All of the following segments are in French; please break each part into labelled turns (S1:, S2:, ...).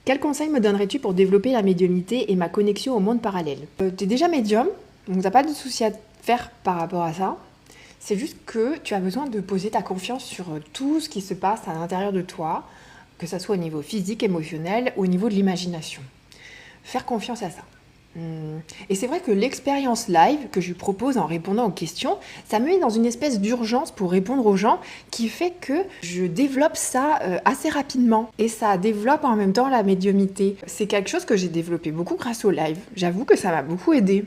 S1: Quel conseil me donnerais-tu pour développer la médiumnité et ma connexion au monde parallèle? Tu es déjà médium, donc t'as pas de souci à te faire par rapport à ça. C'est juste que tu as besoin de poser ta confiance sur tout ce qui se passe à l'intérieur de toi, que ça soit au niveau physique, émotionnel ou au niveau de l'imagination. Faire confiance à ça. Et c'est vrai que l'expérience live que je lui propose en répondant aux questions, ça me met dans une espèce d'urgence pour répondre aux gens qui fait que je développe ça assez rapidement. Et ça développe en même temps la médiumnité. C'est quelque chose que j'ai développé beaucoup grâce au live. J'avoue que ça m'a beaucoup aidé.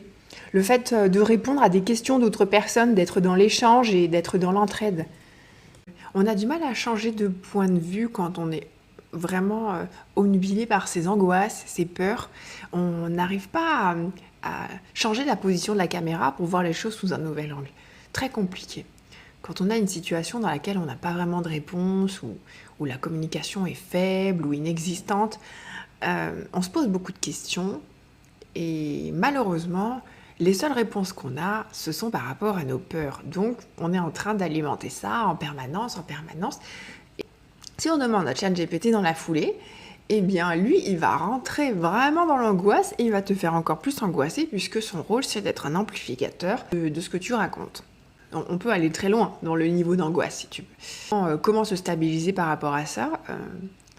S1: Le fait de répondre à des questions d'autres personnes, d'être dans l'échange et d'être dans l'entraide. On a du mal à changer de point de vue quand on est vraiment obnubilé par ses angoisses, ses peurs. On n'arrive pas à changer la position de la caméra pour voir les choses sous un nouvel angle. Très compliqué. Quand on a une situation dans laquelle on n'a pas vraiment de réponse, ou la communication est faible ou inexistante, on se pose beaucoup de questions et malheureusement, les seules réponses qu'on a, ce sont par rapport à nos peurs. Donc, on est en train d'alimenter ça en permanence, en permanence. Et si on demande à ChatGPT dans la foulée, eh bien, lui, il va rentrer vraiment dans l'angoisse et il va te faire encore plus angoisser puisque son rôle, c'est d'être un amplificateur de ce que tu racontes. On peut aller très loin dans le niveau d'angoisse, si tu veux. Comment se stabiliser par rapport à ça?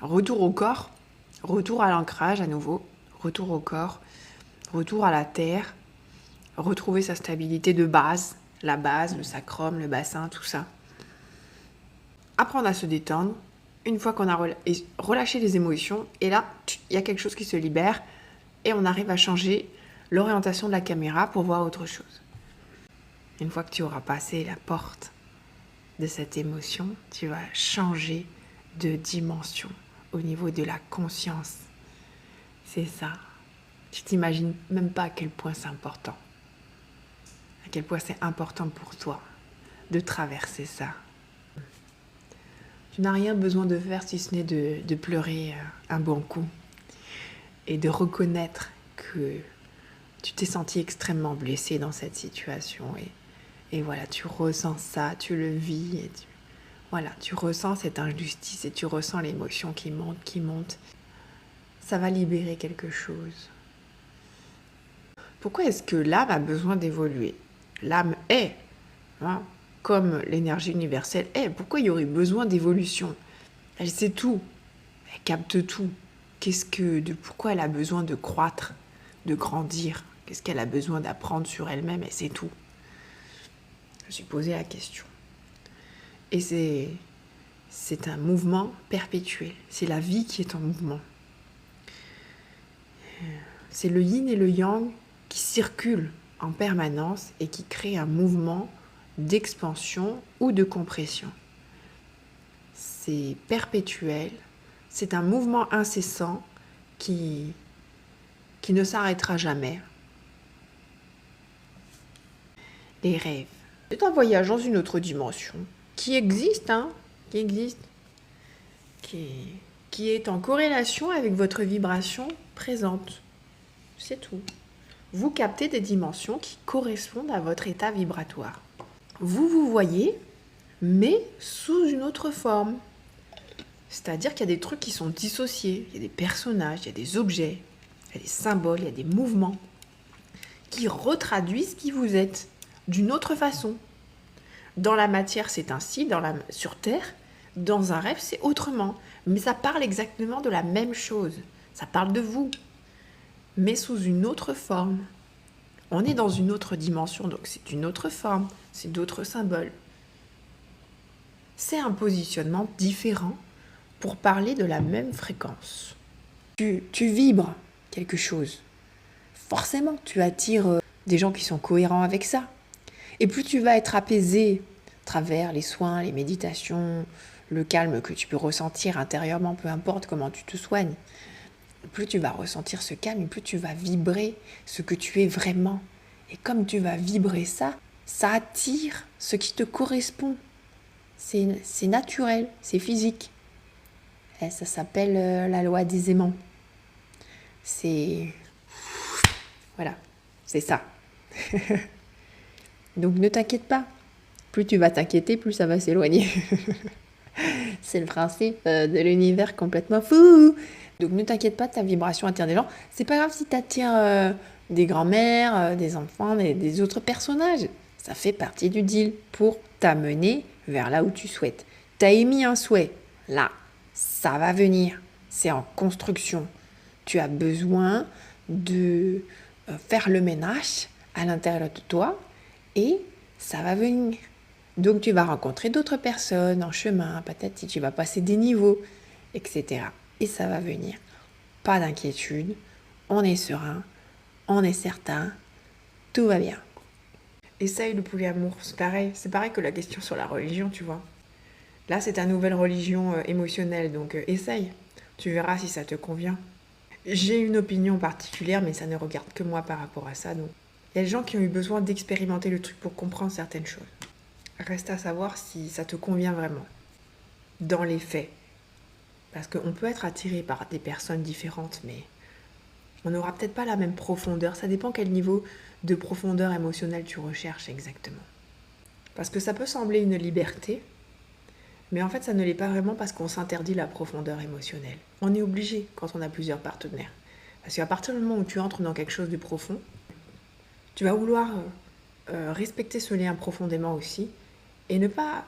S1: Retour au corps, retour à l'ancrage à nouveau, retour au corps, retour à la terre, retrouver sa stabilité de base, la base, le sacrum, le bassin, tout ça. Apprendre à se détendre, une fois qu'on a relâché les émotions, et là, il y a quelque chose qui se libère, et on arrive à changer l'orientation de la caméra pour voir autre chose. Une fois que tu auras passé la porte de cette émotion, tu vas changer de dimension au niveau de la conscience. C'est ça. Tu t'imagines même pas à quel point c'est important. À quel point c'est important pour toi de traverser ça. Tu n'as rien besoin de faire si ce n'est de pleurer un bon coup et de reconnaître que tu t'es senti extrêmement blessé dans cette situation et voilà, tu ressens ça, tu le vis et tu ressens cette injustice et tu ressens l'émotion qui monte. Ça va libérer quelque chose. Pourquoi est-ce que l'âme a besoin d'évoluer? L'âme est, comme l'énergie universelle est. Pourquoi il y aurait besoin d'évolution? Elle sait tout, elle capte tout. Pourquoi elle a besoin de croître, de grandir? Qu'est-ce qu'elle a besoin d'apprendre sur elle-même? Elle sait tout. Je me suis posé la question. Et c'est un mouvement perpétuel. C'est la vie qui est en mouvement. C'est le yin et le yang qui circulent en permanence et qui créent un mouvement d'expansion ou de compression. C'est perpétuel, c'est un mouvement incessant qui ne s'arrêtera jamais. Les rêves. C'est un voyage dans une autre dimension qui existe, qui est en corrélation avec votre vibration présente. C'est tout. Vous captez des dimensions qui correspondent à votre état vibratoire. Vous voyez, mais sous une autre forme. C'est-à-dire qu'il y a des trucs qui sont dissociés. Il y a des personnages, il y a des objets, il y a des symboles, il y a des mouvements qui retraduisent qui vous êtes d'une autre façon. Dans la matière, c'est ainsi, sur Terre. Dans un rêve, c'est autrement. Mais ça parle exactement de la même chose. Ça parle de vous, mais sous une autre forme. On est dans une autre dimension, donc c'est une autre forme, c'est d'autres symboles. C'est un positionnement différent pour parler de la même fréquence. Tu vibres quelque chose. Forcément, tu attires des gens qui sont cohérents avec ça. Et plus tu vas être apaisé à travers les soins, les méditations, le calme que tu peux ressentir intérieurement, peu importe comment tu te soignes, plus tu vas ressentir ce calme et plus tu vas vibrer ce que tu es vraiment. Et comme tu vas vibrer ça, ça attire ce qui te correspond. C'est naturel, c'est physique. Et ça s'appelle la loi des aimants. Voilà, c'est ça. Donc ne t'inquiète pas. Plus tu vas t'inquiéter, plus ça va s'éloigner. C'est le principe de l'univers complètement fou. Donc ne t'inquiète pas de ta vibration attire des gens. C'est pas grave si tu attires des grands-mères, des enfants, des autres personnages. Ça fait partie du deal pour t'amener vers là où tu souhaites. T'as émis un souhait. Là, ça va venir. C'est en construction. Tu as besoin de faire le ménage à l'intérieur de toi et ça va venir. Donc tu vas rencontrer d'autres personnes en chemin, peut-être si tu vas passer des niveaux, etc. Et ça va venir. Pas d'inquiétude, on est serein, on est certain, tout va bien. Essaye le polyamour, c'est pareil que la question sur la religion, tu vois. Là, c'est ta nouvelle religion émotionnelle, donc essaye. Tu verras si ça te convient. J'ai une opinion particulière, mais ça ne regarde que moi par rapport à ça. Donc, il y a des gens qui ont eu besoin d'expérimenter le truc pour comprendre certaines choses. Reste à savoir si ça te convient vraiment, dans les faits. Parce qu'on peut être attiré par des personnes différentes, mais on n'aura peut-être pas la même profondeur. Ça dépend quel niveau de profondeur émotionnelle tu recherches exactement. Parce que ça peut sembler une liberté, mais en fait ça ne l'est pas vraiment parce qu'on s'interdit la profondeur émotionnelle. On est obligé quand on a plusieurs partenaires. Parce qu'à partir du moment où tu entres dans quelque chose de profond, tu vas vouloir respecter ce lien profondément aussi et ne pas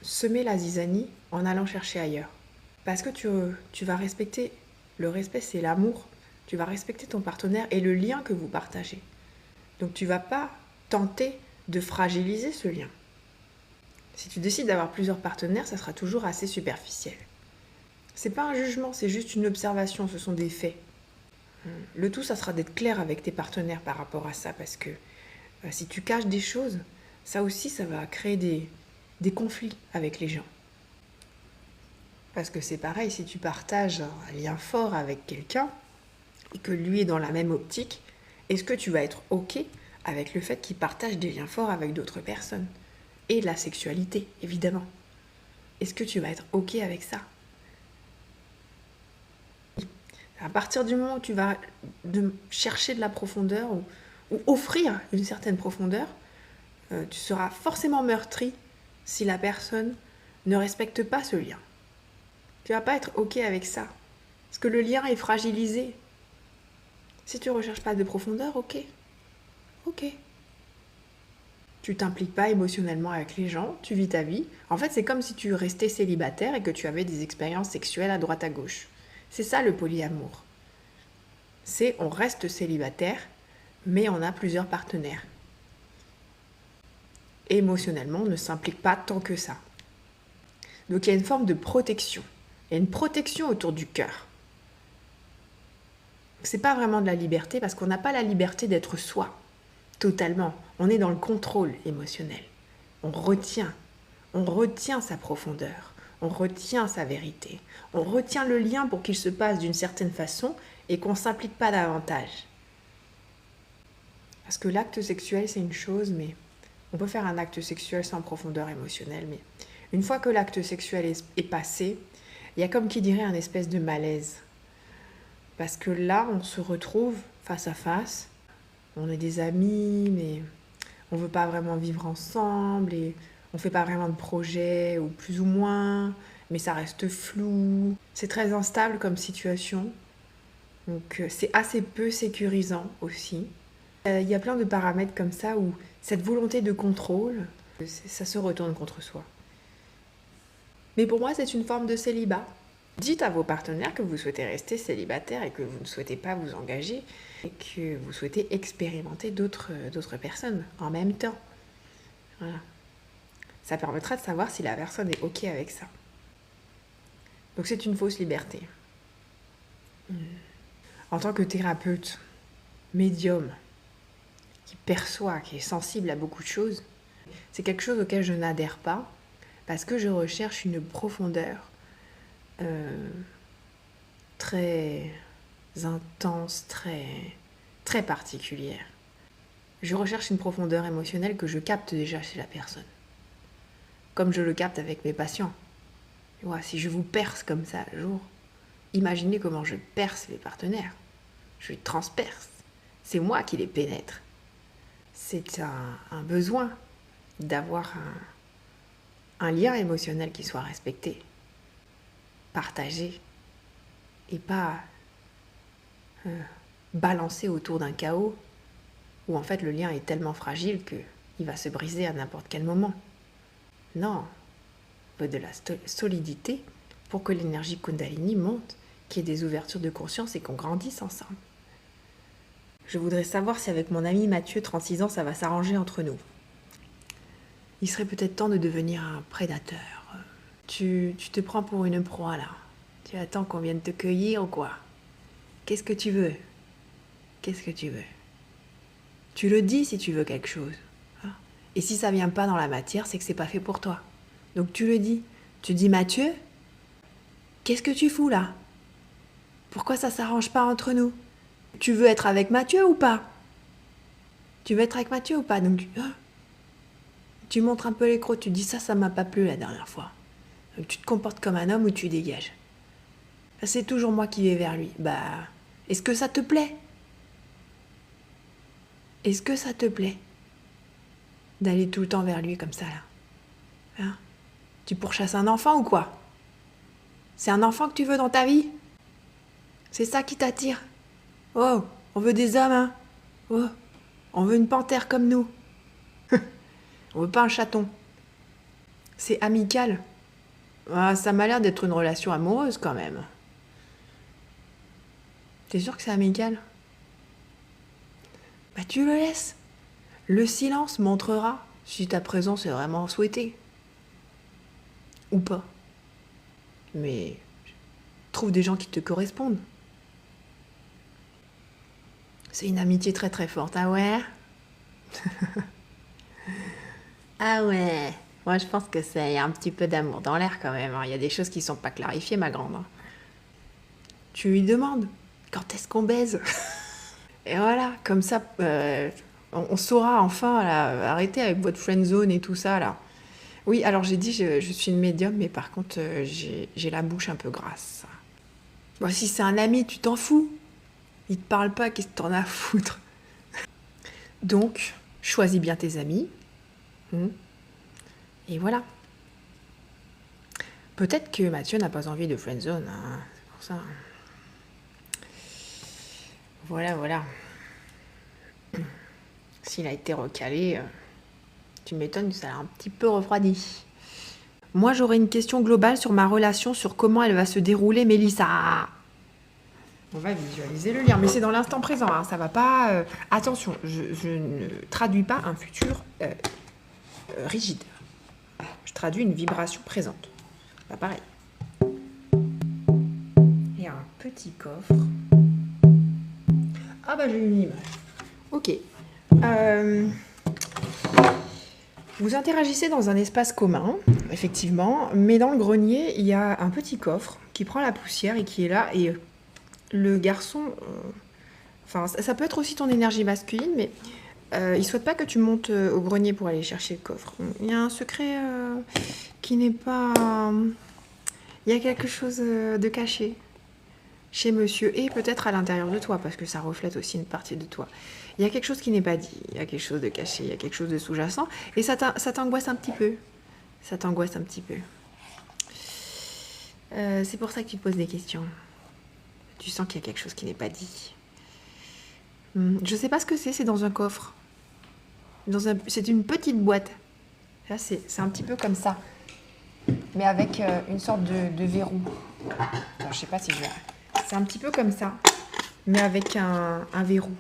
S1: semer la zizanie en allant chercher ailleurs. Parce que tu vas respecter, le respect c'est l'amour, tu vas respecter ton partenaire et le lien que vous partagez. Donc tu ne vas pas tenter de fragiliser ce lien. Si tu décides d'avoir plusieurs partenaires, ça sera toujours assez superficiel. C'est pas un jugement, c'est juste une observation, ce sont des faits. Le tout, ça sera d'être clair avec tes partenaires par rapport à ça, parce que si tu caches des choses, ça aussi, ça va créer des conflits avec les gens. Parce que c'est pareil, si tu partages un lien fort avec quelqu'un, et que lui est dans la même optique, est-ce que tu vas être OK avec le fait qu'il partage des liens forts avec d'autres personnes ? Et la sexualité, évidemment. Est-ce que tu vas être OK avec ça ? À partir du moment où tu vas chercher de la profondeur ou offrir une certaine profondeur, tu seras forcément meurtri si la personne ne respecte pas ce lien. Tu ne vas pas être OK avec ça. Parce que le lien est fragilisé. Si tu ne recherches pas de profondeur, OK. OK. Tu t'impliques pas émotionnellement avec les gens, tu vis ta vie. En fait, c'est comme si tu restais célibataire et que tu avais des expériences sexuelles à droite à gauche. C'est ça le polyamour. C'est on reste célibataire, mais on a plusieurs partenaires. Émotionnellement, on ne s'implique pas tant que ça. Donc il y a une forme de protection. Il y a une protection autour du cœur. C'est pas vraiment de la liberté parce qu'on n'a pas la liberté d'être soi. Totalement. On est dans le contrôle émotionnel. On retient sa profondeur. On retient sa vérité. On retient le lien pour qu'il se passe d'une certaine façon et qu'on ne s'implique pas davantage. Parce que l'acte sexuel, c'est une chose, mais on peut faire un acte sexuel sans profondeur émotionnelle. Mais une fois que l'acte sexuel est passé, il y a comme qui dirait un espèce de malaise. Parce que là, on se retrouve face à face. On est des amis, mais on ne veut pas vraiment vivre ensemble et on ne fait pas vraiment de projet, ou plus ou moins, mais ça reste flou. C'est très instable comme situation, donc c'est assez peu sécurisant aussi. Il y a plein de paramètres comme ça où cette volonté de contrôle, ça se retourne contre soi. Mais pour moi, c'est une forme de célibat. Dites à vos partenaires que vous souhaitez rester célibataire et que vous ne souhaitez pas vous engager et que vous souhaitez expérimenter d'autres personnes en même temps. Voilà. Ça permettra de savoir si la personne est OK avec ça. Donc c'est une fausse liberté. En tant que thérapeute, médium, qui perçoit, qui est sensible à beaucoup de choses, c'est quelque chose auquel je n'adhère pas parce que je recherche une profondeur très intense, très particulière. Je recherche une profondeur émotionnelle que je capte déjà chez la personne. Comme je le capte avec mes patients. Ouais, si je vous perce comme ça un jour, imaginez comment je perce les partenaires. Je les transperce. C'est moi qui les pénètre. C'est un besoin d'avoir un lien émotionnel qui soit respecté, partagé. et pas balancé autour d'un chaos où en fait le lien est tellement fragile qu'il va se briser à n'importe quel moment. Non, il faut de la solidité pour que l'énergie Kundalini monte, qu'il y ait des ouvertures de conscience et qu'on grandisse ensemble. Je voudrais savoir si avec mon ami Mathieu, 36 ans, ça va s'arranger entre nous. Il serait peut-être temps de devenir un prédateur. Tu te prends pour une proie là. Tu attends qu'on vienne te cueillir ou quoi? Qu'est-ce que tu veux? Qu'est-ce que tu veux? Tu le dis si tu veux quelque chose. Hein. Et si ça vient pas dans la matière, c'est que c'est pas fait pour toi. Donc tu le dis. Tu dis Mathieu, qu'est-ce que tu fous là? Pourquoi ça s'arrange pas entre nous? Tu veux être avec Mathieu ou pas? Tu veux être avec Mathieu ou pas? Donc tu montres un peu les crocs, tu dis ça m'a pas plu la dernière fois. Donc tu te comportes comme un homme ou tu dégages. C'est toujours moi qui vais vers lui. Bah, est-ce que ça te plaît? Est-ce que ça te plaît d'aller tout le temps vers lui comme ça là? Hein? Tu pourchasses un enfant ou quoi? C'est un enfant que tu veux dans ta vie? C'est ça qui t'attire? Oh, on veut des hommes, hein? Oh, on veut une panthère comme nous. On veut pas un chaton. C'est amical. Ah, ça m'a l'air d'être une relation amoureuse quand même. T'es sûr que c'est amical? Bah tu le laisses. Le silence montrera si ta présence est vraiment souhaitée. Ou pas. Mais trouve des gens qui te correspondent. C'est une amitié très très forte, ah ouais? Ah ouais. Moi je pense que il y a un petit peu d'amour dans l'air quand même. Il y a des choses qui sont pas clarifiées, ma grande. Tu lui demandes quand est-ce qu'on baise? Et voilà, comme ça, on saura enfin là, arrêter avec votre friend zone et tout ça là. Oui, alors j'ai dit je suis une médium, mais par contre j'ai la bouche un peu grasse. Bon, si c'est un ami, tu t'en fous. Il te parle pas, qu'est-ce que t'en as à foutre? Donc, choisis bien tes amis. Et voilà. Peut-être que Mathieu n'a pas envie de friendzone, hein, c'est pour ça. Voilà, voilà. S'il a été recalé, tu m'étonnes que ça l'a un petit peu refroidi. Moi, j'aurais une question globale sur ma relation, sur comment elle va se dérouler, Mélissa. On va visualiser le lien, mais c'est dans l'instant présent, hein, ça va pas... Attention, je ne traduis pas un futur rigide. Je traduis une vibration présente. Pas pareil. Il y a un petit coffre. Ah bah j'ai une image. Ok. Vous interagissez dans un espace commun, effectivement, mais dans le grenier, il y a un petit coffre qui prend la poussière et qui est là. Et le garçon... Enfin, ça peut être aussi ton énergie masculine, mais il souhaite pas que tu montes au grenier pour aller chercher le coffre. Il y a un secret qui n'est pas... Il y a quelque chose de caché chez monsieur et peut-être à l'intérieur de toi, parce que ça reflète aussi une partie de toi. Il y a quelque chose qui n'est pas dit, il y a quelque chose de caché, il y a quelque chose de sous-jacent, et ça t'angoisse un petit peu. Ça t'angoisse un petit peu. C'est pour ça que tu te poses des questions. Tu sens qu'il y a quelque chose qui n'est pas dit. Je sais pas ce que c'est dans un coffre. C'est une petite boîte. Là, c'est un petit peu comme ça. Mais avec une sorte de verrou. Alors, je sais pas si je vais... C'est un petit peu comme ça, mais avec un verrou.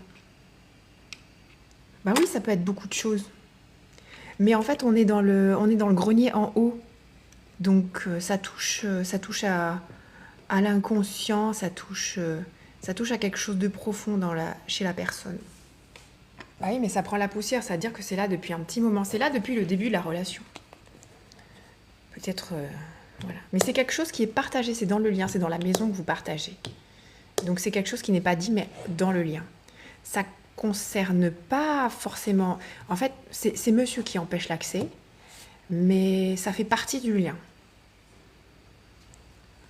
S1: Bah oui, ça peut être beaucoup de choses. Mais en fait, on est dans le grenier en haut. Donc ça touche à l'inconscient, ça touche à quelque chose de profond chez la personne. Bah oui, mais ça prend la poussière, ça veut dire que c'est là depuis un petit moment. C'est là depuis le début de la relation. Peut-être... voilà. Mais c'est quelque chose qui est partagé, c'est dans le lien, c'est dans la maison que vous partagez. Donc c'est quelque chose qui n'est pas dit, mais dans le lien. Ça concerne pas forcément... En fait, c'est monsieur qui empêche l'accès, mais ça fait partie du lien.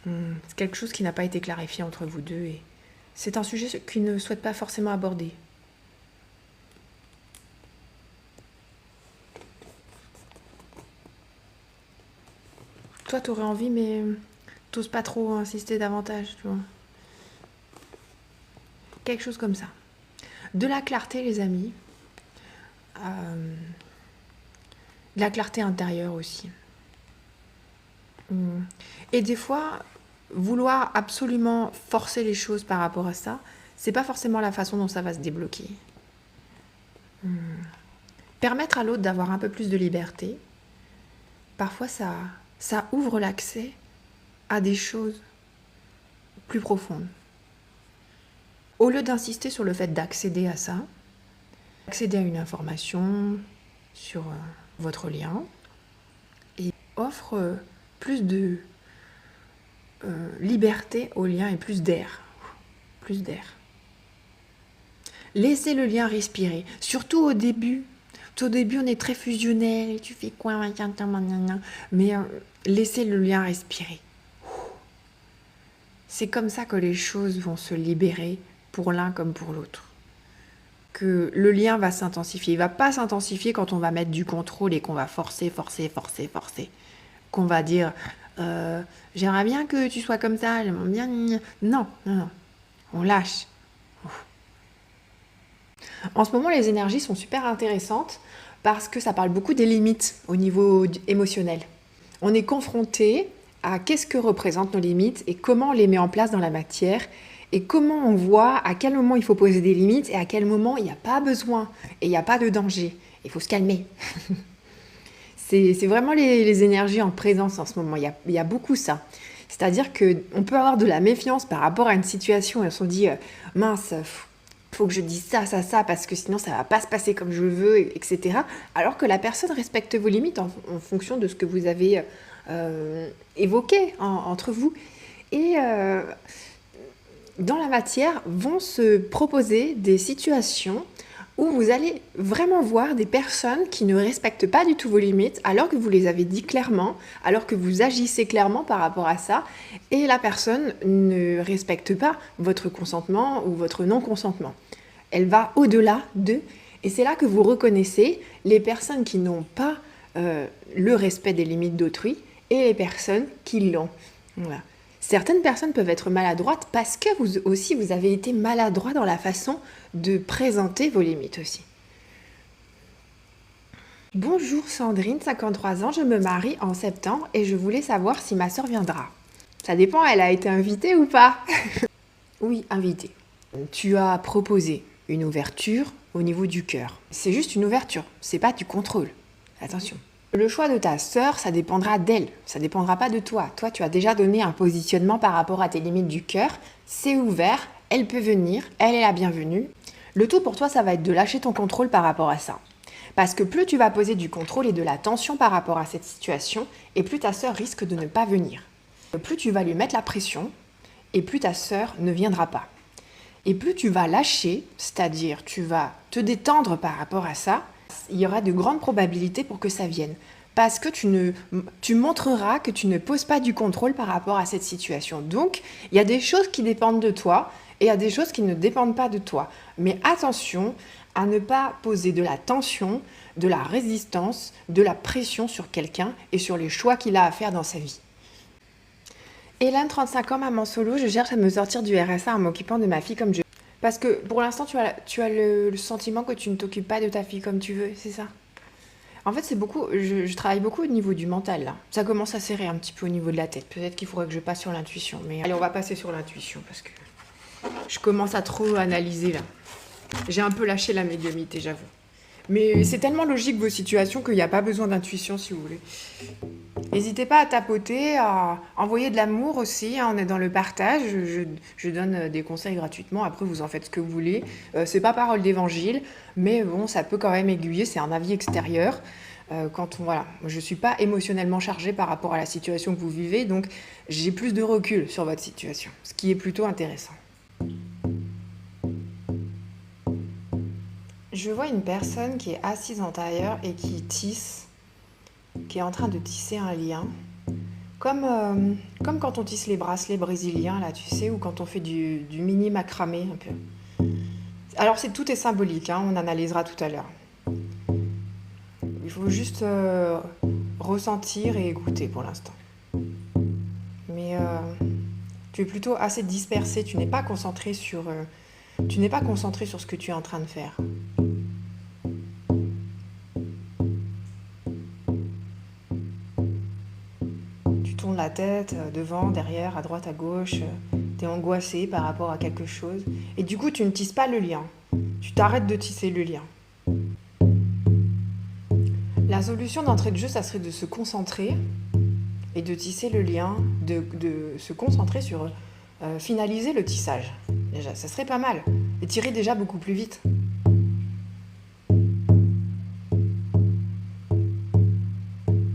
S1: C'est quelque chose qui n'a pas été clarifié entre vous deux et c'est un sujet qu'il ne souhaite pas forcément aborder. Toi, t'aurais envie, mais t'oses pas trop insister davantage, tu vois. quelque chose comme ça. De la clarté, les amis. De la clarté intérieure aussi. Et des fois, vouloir absolument forcer les choses par rapport à ça, c'est pas forcément la façon dont ça va se débloquer. Permettre à l'autre d'avoir un peu plus de liberté, parfois ça ouvre l'accès à des choses plus profondes. Au lieu d'insister sur le fait d'accéder à ça, accéder à une information sur votre lien, et offre plus de liberté au lien et plus d'air. Plus d'air. Laissez le lien respirer, surtout au début. Au début, on est très fusionnel et tu fais quoi, mais laissez le lien respirer. C'est comme ça que les choses vont se libérer pour l'un comme pour l'autre. Que le lien va s'intensifier. Il ne va pas s'intensifier quand on va mettre du contrôle et qu'on va forcer. Qu'on va dire j'aimerais bien que tu sois comme ça, j'aimerais bien. Non. On lâche. En ce moment, les énergies sont super intéressantes parce que ça parle beaucoup des limites au niveau émotionnel. On est confronté à qu'est-ce que représentent nos limites et comment on les met en place dans la matière et comment on voit à quel moment il faut poser des limites et à quel moment il n'y a pas besoin et il n'y a pas de danger. Il faut se calmer. C'est vraiment les énergies en présence en ce moment. Il y a beaucoup ça. C'est-à-dire qu'on peut avoir de la méfiance par rapport à une situation et on se dit mince, faut que je dise ça, parce que sinon ça va pas se passer comme je veux, etc. Alors que la personne respecte vos limites en fonction de ce que vous avez évoqué entre vous. Et dans la matière vont se proposer des situations où vous allez vraiment voir des personnes qui ne respectent pas du tout vos limites alors que vous les avez dit clairement, alors que vous agissez clairement par rapport à ça et la personne ne respecte pas votre consentement ou votre non-consentement. Elle va au-delà d'eux et c'est là que vous reconnaissez les personnes qui n'ont pas le respect des limites d'autrui et les personnes qui l'ont. Voilà. Certaines personnes peuvent être maladroites parce que vous avez été maladroit dans la façon de présenter vos limites aussi. Bonjour Sandrine, 53 ans, je me marie en septembre et je voulais savoir si ma sœur viendra. Ça dépend, elle a été invitée ou pas? Oui, invitée. Tu as proposé une ouverture au niveau du cœur. C'est juste une ouverture, c'est pas du contrôle. Attention. Le choix de ta sœur, ça dépendra d'elle, ça dépendra pas de toi. Toi, tu as déjà donné un positionnement par rapport à tes limites du cœur. C'est ouvert, elle peut venir, elle est la bienvenue. Le tout pour toi, ça va être de lâcher ton contrôle par rapport à ça. Parce que plus tu vas poser du contrôle et de la tension par rapport à cette situation, et plus ta sœur risque de ne pas venir. Plus tu vas lui mettre la pression, et plus ta sœur ne viendra pas. Et plus tu vas lâcher, c'est-à-dire tu vas te détendre par rapport à ça, il y aura de grandes probabilités pour que ça vienne. Parce que tu montreras que tu ne poses pas du contrôle par rapport à cette situation. Donc, il y a des choses qui dépendent de toi et il y a des choses qui ne dépendent pas de toi. Mais attention à ne pas poser de la tension, de la résistance, de la pression sur quelqu'un et sur les choix qu'il a à faire dans sa vie. Hélène, 35 ans, maman solo, je cherche à me sortir du RSA en m'occupant de ma fille comme je veux. Parce que pour l'instant, tu as le sentiment que tu ne t'occupes pas de ta fille comme tu veux, c'est ça? En fait, c'est beaucoup. Je travaille beaucoup au niveau du mental, là. Ça commence à serrer un petit peu au niveau de la tête. Peut-être qu'il faudrait que je passe sur l'intuition. Mais allez, on va passer sur l'intuition parce que je commence à trop analyser, là. J'ai un peu lâché la médiumnité, j'avoue. Mais c'est tellement logique vos situations qu'il n'y a pas besoin d'intuition si vous voulez. N'hésitez pas à tapoter, à envoyer de l'amour aussi, hein, on est dans le partage, je donne des conseils gratuitement, après vous en faites ce que vous voulez. C'est pas parole d'évangile, mais bon, ça peut quand même aiguiller, c'est un avis extérieur. Voilà, je suis pas émotionnellement chargée par rapport à la situation que vous vivez, donc j'ai plus de recul sur votre situation, ce qui est plutôt intéressant. Je vois une personne qui est assise en tailleur et qui tisse, qui est en train de tisser un lien. Comme quand on tisse les bracelets brésiliens, là, tu sais, ou quand on fait du mini macramé, un peu. Alors, tout est symbolique, hein, on analysera tout à l'heure. Il faut juste ressentir et écouter pour l'instant. Mais tu es plutôt assez dispersé, tu n'es pas concentré sur Tu n'es pas concentré sur ce que tu es en train de faire. Tu tournes la tête devant, derrière, à droite, à gauche. Tu es angoissé par rapport à quelque chose. Et du coup, tu ne tisses pas le lien. Tu t'arrêtes de tisser le lien. La solution d'entrée de jeu, ça serait de se concentrer et de tisser le lien, de se concentrer sur finaliser le tissage. Déjà, ça serait pas mal. Et tirer déjà beaucoup plus vite.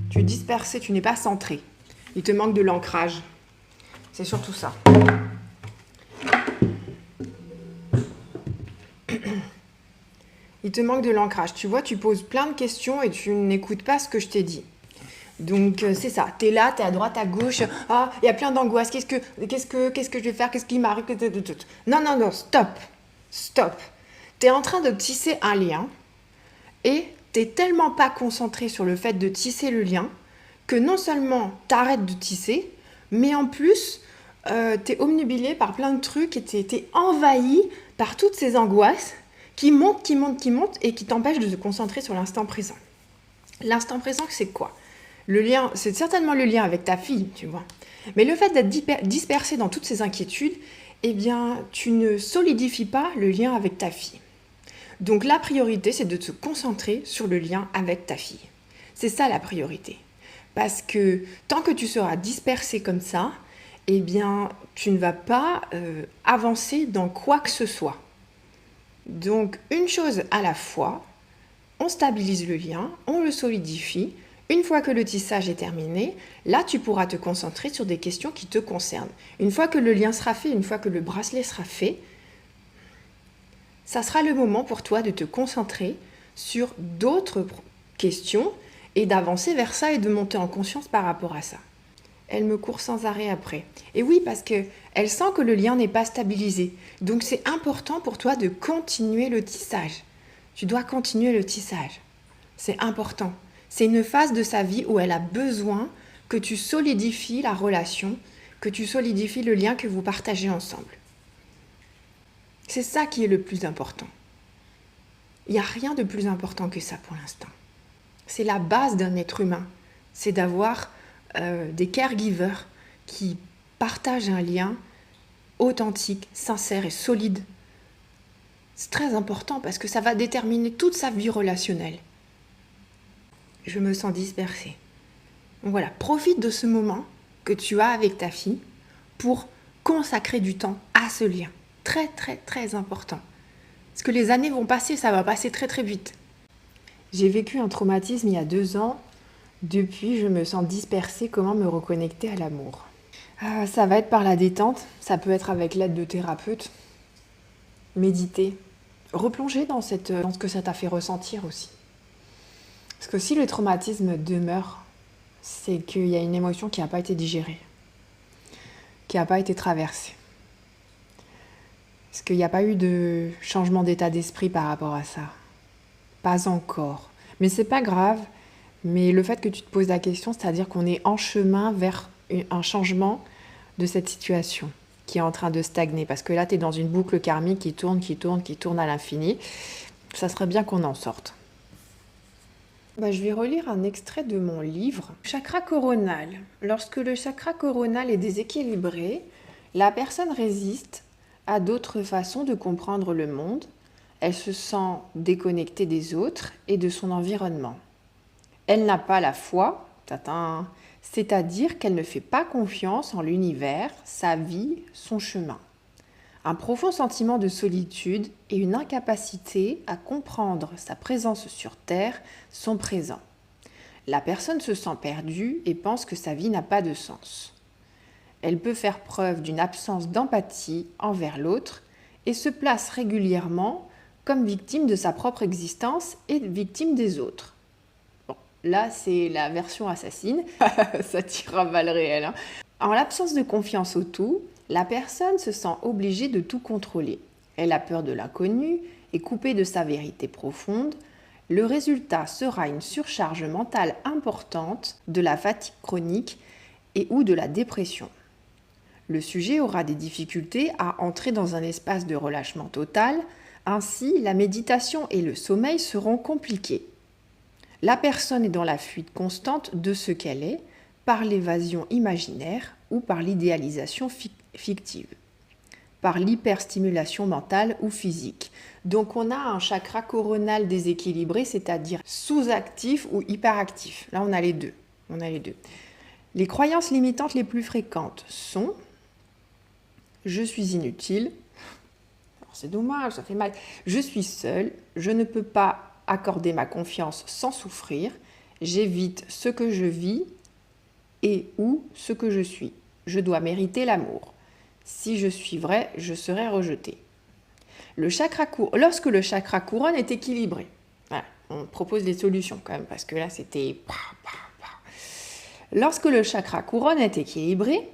S1: Tu es dispersé, tu n'es pas centré. Il te manque de l'ancrage. C'est surtout ça. Il te manque de l'ancrage. Tu vois, tu poses plein de questions et tu n'écoutes pas ce que je t'ai dit. Donc, c'est ça. Tu es là, tu es à droite, à gauche. Ah, il y a plein d'angoisse. Qu'est-ce que je vais faire? Qu'est-ce qui m'arrive? Non, stop. Stop. Tu es en train de tisser un lien et tu n'es tellement pas concentré sur le fait de tisser le lien que non seulement tu arrêtes de tisser, mais en plus, tu es obnubilé par plein de trucs et tu es envahi par toutes ces angoisses qui montent et qui t'empêchent de te concentrer sur l'instant présent. L'instant présent, c'est quoi? Le lien, c'est certainement le lien avec ta fille, tu vois. Mais le fait d'être dispersé dans toutes ces inquiétudes, eh bien, tu ne solidifies pas le lien avec ta fille. Donc la priorité, c'est de te concentrer sur le lien avec ta fille. C'est ça la priorité. Parce que tant que tu seras dispersé comme ça, eh bien, tu ne vas pas avancer dans quoi que ce soit. Donc, une chose à la fois, on stabilise le lien, on le solidifie. Une fois que le tissage est terminé, là, tu pourras te concentrer sur des questions qui te concernent. Une fois que le lien sera fait, une fois que le bracelet sera fait, ça sera le moment pour toi de te concentrer sur d'autres questions et d'avancer vers ça et de monter en conscience par rapport à ça. Elle me court sans arrêt après. Et oui, parce qu'elle sent que le lien n'est pas stabilisé. Donc c'est important pour toi de continuer le tissage. Tu dois continuer le tissage. C'est important. C'est une phase de sa vie où elle a besoin que tu solidifies la relation, que tu solidifies le lien que vous partagez ensemble. C'est ça qui est le plus important. Il n'y a rien de plus important que ça pour l'instant. C'est la base d'un être humain. C'est d'avoir des caregivers qui partagent un lien authentique, sincère et solide. C'est très important parce que ça va déterminer toute sa vie relationnelle. Je me sens dispersée. Donc voilà, profite de ce moment que tu as avec ta fille pour consacrer du temps à ce lien. Très, très, très important. Parce que les années vont passer, ça va passer très, très vite. J'ai vécu un traumatisme il y a 2 ans. Depuis, je me sens dispersée. Comment me reconnecter à l'amour? Ça va être par la détente. Ça peut être avec l'aide de thérapeutes. Méditer. Replonger dans ce que ça t'a fait ressentir aussi. Parce que si le traumatisme demeure, c'est qu'il y a une émotion qui n'a pas été digérée, qui n'a pas été traversée. Parce qu'il n'y a pas eu de changement d'état d'esprit par rapport à ça. Pas encore. Mais c'est pas grave. Mais le fait que tu te poses la question, c'est-à-dire qu'on est en chemin vers un changement de cette situation qui est en train de stagner. Parce que là, tu es dans une boucle karmique qui tourne à l'infini. Ça serait bien qu'on en sorte. Je vais relire un extrait de mon livre. Chakra coronal. Lorsque le chakra coronal est déséquilibré, la personne résiste à d'autres façons de comprendre le monde. Elle se sent déconnectée des autres et de son environnement. Elle n'a pas la foi, c'est-à-dire qu'elle ne fait pas confiance en l'univers, sa vie, son chemin. Un profond sentiment de solitude et une incapacité à comprendre sa présence sur Terre sont présents. La personne se sent perdue et pense que sa vie n'a pas de sens. Elle peut faire preuve d'une absence d'empathie envers l'autre et se place régulièrement comme victime de sa propre existence et victime des autres. Bon, là, c'est la version assassine, ça tire à balles réelles. En l'absence de confiance au tout, la personne se sent obligée de tout contrôler. Elle a peur de l'inconnu et coupée de sa vérité profonde. Le résultat sera une surcharge mentale importante, de la fatigue chronique et ou de la dépression. Le sujet aura des difficultés à entrer dans un espace de relâchement total, ainsi la méditation et le sommeil seront compliqués. La personne est dans la fuite constante de ce qu'elle est, par l'évasion imaginaire ou par l'idéalisation fictive, par l'hyperstimulation mentale ou physique. Donc on a un chakra coronal déséquilibré, c'est-à-dire sous-actif ou hyperactif. Là on a les deux. Les croyances limitantes les plus fréquentes sont « je suis inutile », c'est dommage, ça fait mal, « je suis seule, je ne peux pas accorder ma confiance sans souffrir, j'évite ce que je vis et ou ce que je suis, je dois mériter l'amour. Si je suis vrai, je serai rejeté. » Lorsque le chakra couronne est équilibré, voilà, on propose des solutions quand même, parce que là c'était... Lorsque le chakra couronne est équilibré,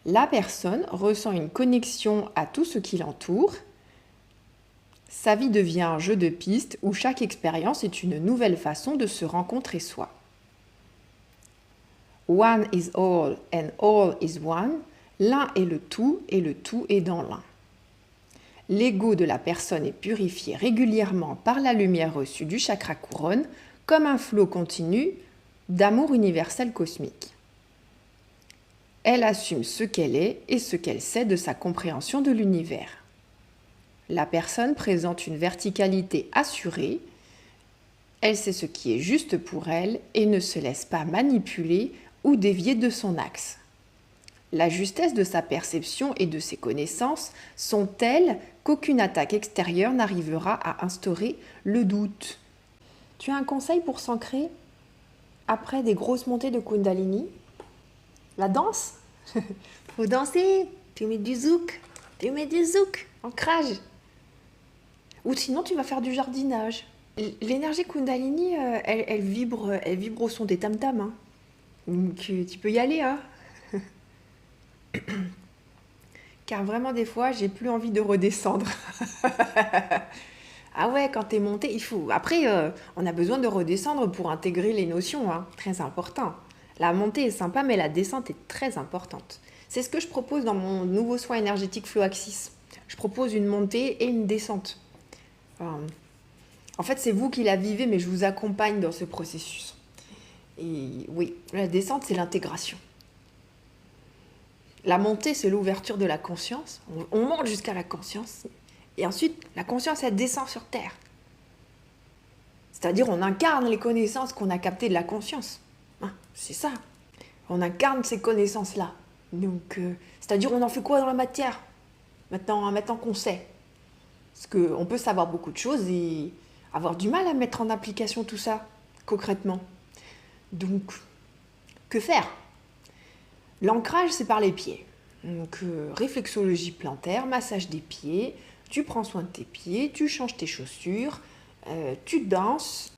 S1: la personne ressent une connexion à tout ce qui l'entoure. Sa vie devient un jeu de pistes où chaque expérience est une nouvelle façon de se rencontrer soi. One is all and all is one. L'un est le tout et le tout est dans l'un. L'ego de la personne est purifié régulièrement par la lumière reçue du chakra couronne comme un flot continu d'amour universel cosmique. Elle assume ce qu'elle est et ce qu'elle sait de sa compréhension de l'univers. La personne présente une verticalité assurée, elle sait ce qui est juste pour elle et ne se laisse pas manipuler ou dévier de son axe. La justesse de sa perception et de ses connaissances sont telles qu'aucune attaque extérieure n'arrivera à instaurer le doute. Tu as un conseil pour s'ancrer après des grosses montées de Kundalini? La danse? Faut danser, tu mets du zouk, ancrage. Ou sinon tu vas faire du jardinage. L'énergie Kundalini, elle vibre au son des tam-tams. Hein. Donc tu peux y aller. Hein. Car vraiment des fois, j'ai plus envie de redescendre. Ah ouais, quand t'es monté, il faut... Après, on a besoin de redescendre pour intégrer les notions, hein. Très important. La montée est sympa, mais la descente est très importante. C'est ce que je propose dans mon nouveau soin énergétique Flow Axis. Je propose une montée et une descente. En fait, c'est vous qui la vivez, mais je vous accompagne dans ce processus. Et oui, la descente, c'est l'intégration. La montée, c'est l'ouverture de la conscience. On monte jusqu'à la conscience. Et ensuite, la conscience, elle descend sur Terre. C'est-à-dire, on incarne les connaissances qu'on a captées de la conscience. Hein, c'est ça. On incarne ces connaissances-là. Donc, c'est-à-dire, on en fait quoi dans la matière maintenant qu'on sait. Parce qu'on peut savoir beaucoup de choses et avoir du mal à mettre en application tout ça, concrètement. Donc, que faire? L'ancrage, c'est par les pieds. Donc, réflexologie plantaire, massage des pieds, tu prends soin de tes pieds, tu changes tes chaussures, tu danses,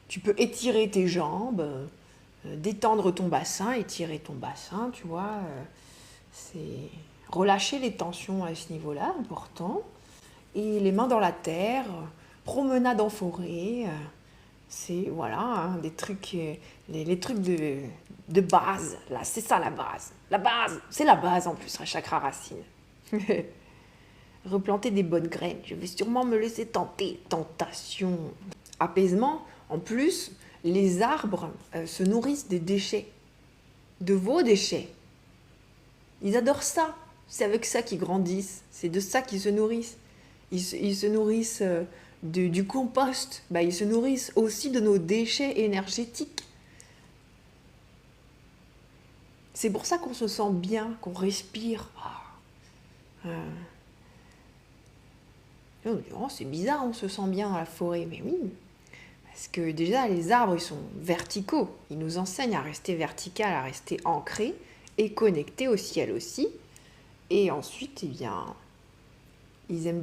S1: tu peux étirer tes jambes, détendre ton bassin, étirer ton bassin, tu vois. C'est relâcher les tensions à ce niveau-là, important. Et les mains dans la terre, promenade en forêt, c'est voilà, hein, des trucs, les trucs de base, là, c'est ça la base. La base, c'est la base en plus, la chakra racine. Replanter des bonnes graines, je vais sûrement me laisser tenter, tentation. Apaisement, en plus, les arbres se nourrissent des déchets, de vos déchets. Ils adorent ça, c'est avec ça qu'ils grandissent, c'est de ça qu'ils se nourrissent. Ils se nourrissent du compost, ils se nourrissent aussi de nos déchets énergétiques. C'est pour ça qu'on se sent bien, qu'on respire. Oh, c'est bizarre, on se sent bien dans la forêt, mais oui. Parce que déjà, les arbres, ils sont verticaux. Ils nous enseignent à rester vertical, à rester ancrés et connectés au ciel aussi. Et ensuite, eh bien, ils aiment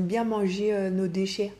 S1: bien manger nos déchets.